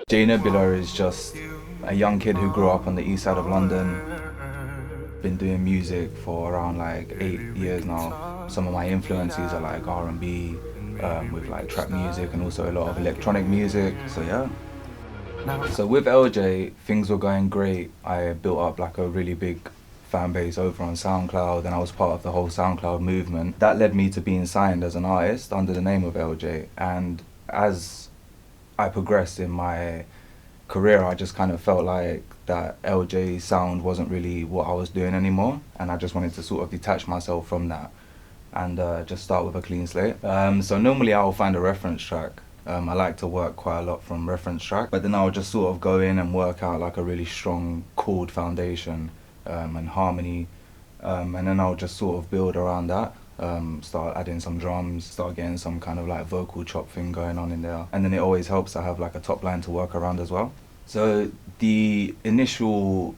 Jay Nebula is just a young kid who grew up on the east side of London. Been doing music for around like 8 years now. Some of my influences are like R&B, with like trap music and also a lot of electronic music. So yeah. So with LJ, things were going great. I built up like a really big fan base over on SoundCloud, and I was part of the whole SoundCloud movement. That led me to being signed as an artist under the name of LJ. And as I progressed in my career, I just kind of felt like that LJ sound wasn't really what I was doing anymore, and I just wanted to sort of detach myself from that and just start with a clean slate. So normally I'll find a reference track. I like to work quite a lot from reference track, but then I'll just sort of go in and work out like a really strong chord foundation and harmony, and then I'll just sort of build around that. Start adding some drums, start getting some kind of like vocal chop thing going on in there, and then it always helps to have like a top line to work around as well. So the initial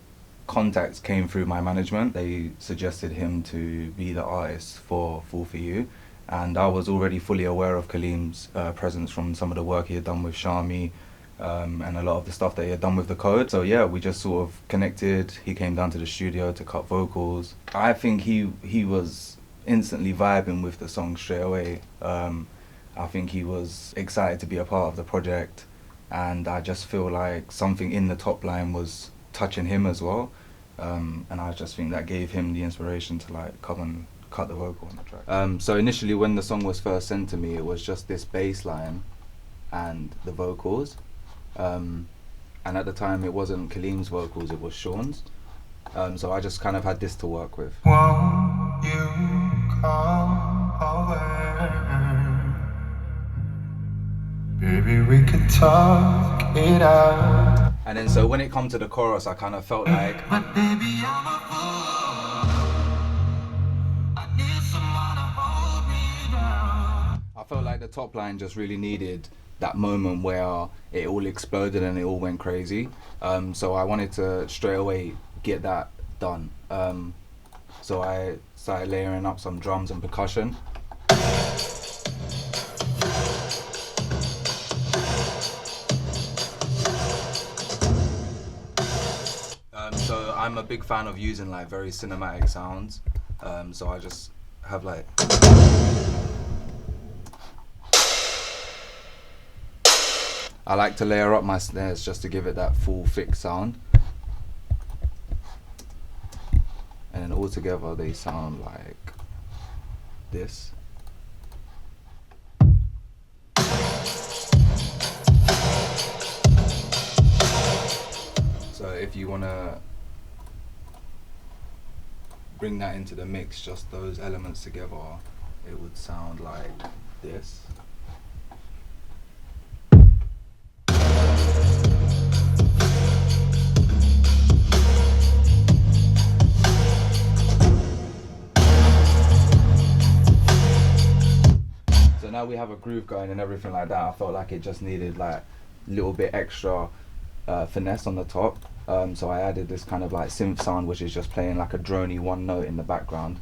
contacts came through my management. They suggested him to be the artist for Fall For You, and I was already fully aware of Kaleem's presence from some of the work he had done with Shami, and a lot of the stuff that he had done with The Code. So yeah, we just sort of connected. He came down to the studio to cut vocals. I think he was instantly vibing with the song straight away. I think he was excited to be a part of the project, and I just feel like something in the top line was touching him as well, and I just think that gave him the inspiration to like come and cut the vocal on the track. So initially when the song was first sent to me, it was just this bass line and the vocals, and at the time it wasn't Kaleem's vocals, it was Sean's. So I just kind of had this to work with. Won't you come over? Baby, we could talk it out. And then so when it come to the chorus, I kind of felt like, But baby, I'm a fool. I need someone to hold me down. I felt like the top line just really needed that moment where it all exploded and it all went crazy. So I wanted to straight away get that done. So I started layering up some drums and percussion. So I'm a big fan of using like very cinematic sounds. So I just have like, I like to layer up my snares just to give it that full thick sound. And then all together they sound like this. So if you want to bring that into the mix, just those elements together, it would sound like this. So now we have a groove going and everything like that. I felt like it just needed like a little bit extra finesse on the top. So I added this kind of like synth sound, which is just playing like a droney one note in the background.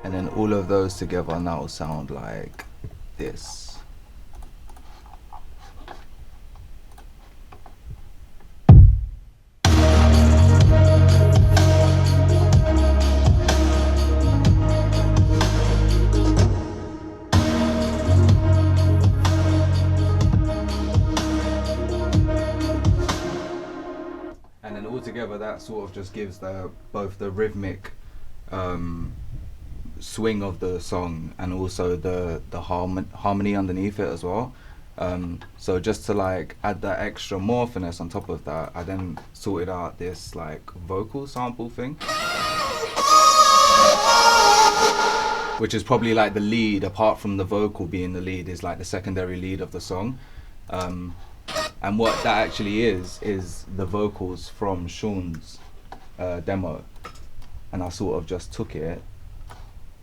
And then all of those together now sound like this. And then altogether that sort of just gives both the rhythmic swing of the song and also the harmony underneath it as well. So just to like add that extra more finesse on top of that, I then sorted out this like vocal sample thing, which is probably like the lead, apart from the vocal being the lead, is like the secondary lead of the song. And what that actually is the vocals from Sean's demo. And I sort of just took it.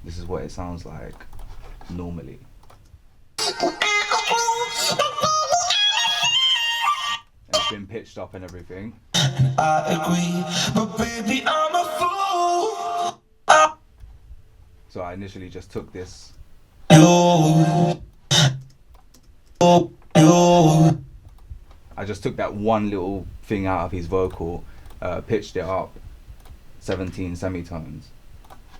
This is what it sounds like normally. And it's been pitched up and everything. I agree, but baby, I'm a fool. So I initially just took this. I just took that one little thing out of his vocal, pitched it up 17 semitones,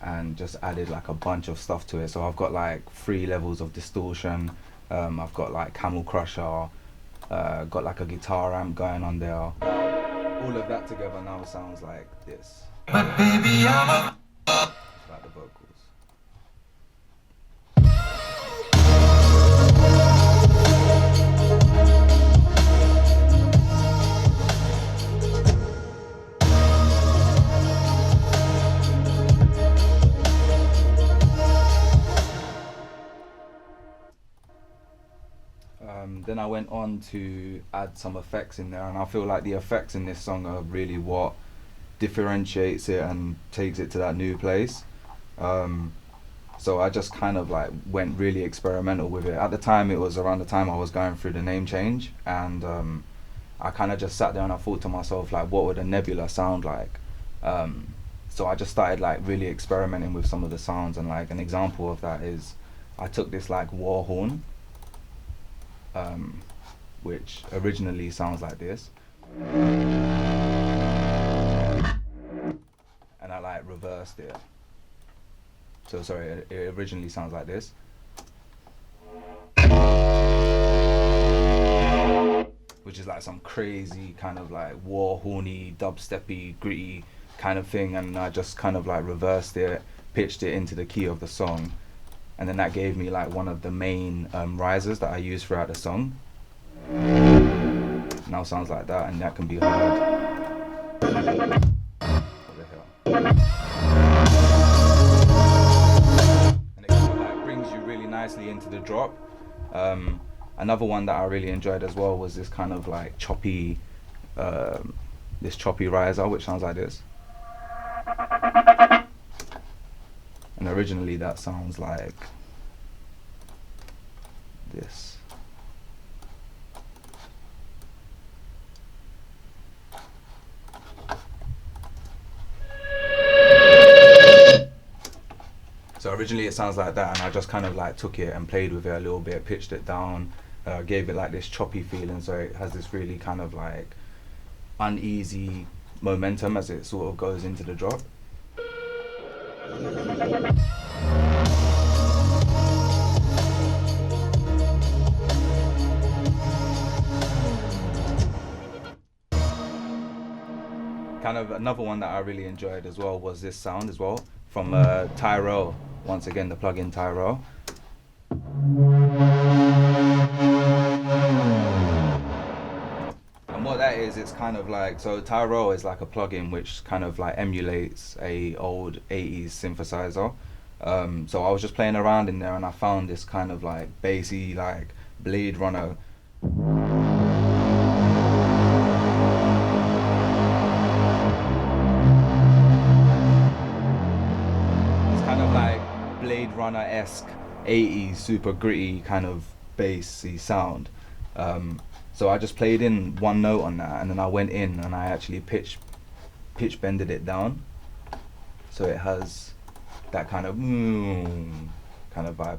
and just added like a bunch of stuff to it. So I've got like 3 levels of distortion. I've got like Camel Crusher, got like a guitar amp going on there. All of that together now sounds like this. But baby, I'm a It's like the vocals. Then I went on to add some effects in there, and I feel like the effects in this song are really what differentiates it and takes it to that new place. So I just kind of like went really experimental with it. At the time, it was around the time I was going through the name change, and I kind of just sat there and I thought to myself, like, what would a Nebula sound like? So I just started like really experimenting with some of the sounds, and like an example of that is I took this like war horn, which originally sounds like this, and I like reversed it. So sorry, it originally sounds like this, which is like some crazy kind of like war horny, dubsteppy, gritty kind of thing, and I just kind of like reversed it, pitched it into the key of the song, and then that gave me like one of the main risers that I use throughout the song. Now sounds like that, and that can be heard. What the hell? And it kind of like brings you really nicely into the drop. Another one that I really enjoyed as well was this kind of like choppy, this choppy riser, which sounds like this. And originally that sounds like this. So originally it sounds like that, and I just kind of like took it and played with it a little bit, pitched it down, gave it like this choppy feeling, so it has this really kind of like uneasy momentum as it sort of goes into the drop. Kind of another one that I really enjoyed as well was this sound as well from Tyrell. Once again, the plugin Tyrell. And what that is, it's kind of like, so Tyrell is like a plugin which kind of like emulates a old 80s synthesizer. So I was just playing around in there and I found this kind of like bassy, like Blade Runner. Blade Runner-esque 80s super gritty kind of bassy sound. So I just played in one note on that, and then I went in and I actually pitch bended it down, so it has that kind of kind of vibe.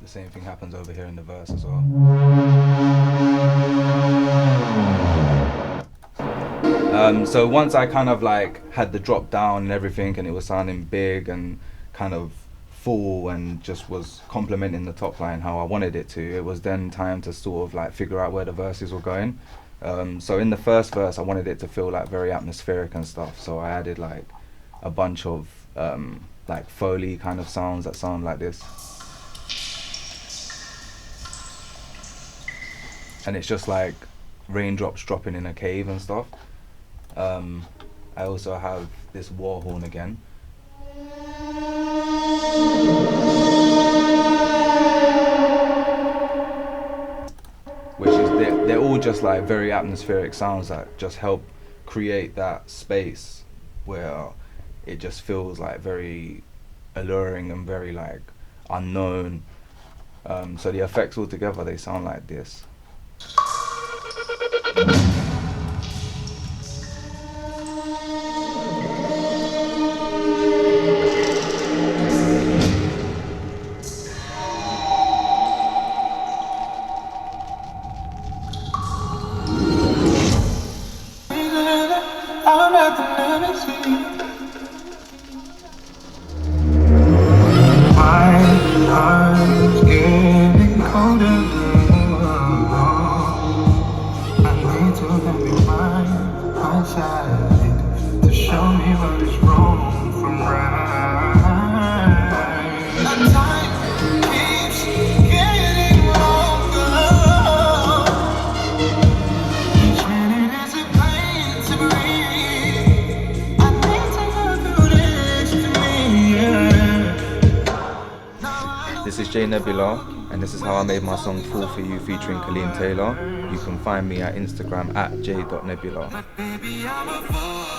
The same thing happens over here in the verse as well. So once I kind of like had the drop down and everything, and it was sounding big and kind of full and just was complementing the top line how I wanted it to, it was then time to sort of like figure out where the verses were going. So in the first verse I wanted it to feel like very atmospheric and stuff, so I added like a bunch of like Foley kind of sounds that sound like this. And it's just like raindrops dropping in a cave and stuff. I also have this war horn again. Which is, they're all just like very atmospheric sounds that just help create that space where it just feels like very alluring and very like unknown. So the effects all together, they sound like this. I'd rather never see. My heart's getting colder. I need to have you by my side to show me what is wrong from right. And time keeps getting longer. Each minute is a pain to breathe. I need to have you next to me. Yeah. This is Jay Nebula, and this is how I made my song Fall For You featuring Kaleem Taylor. You can find me at Instagram at j.nebula. Baby, I'm a fool.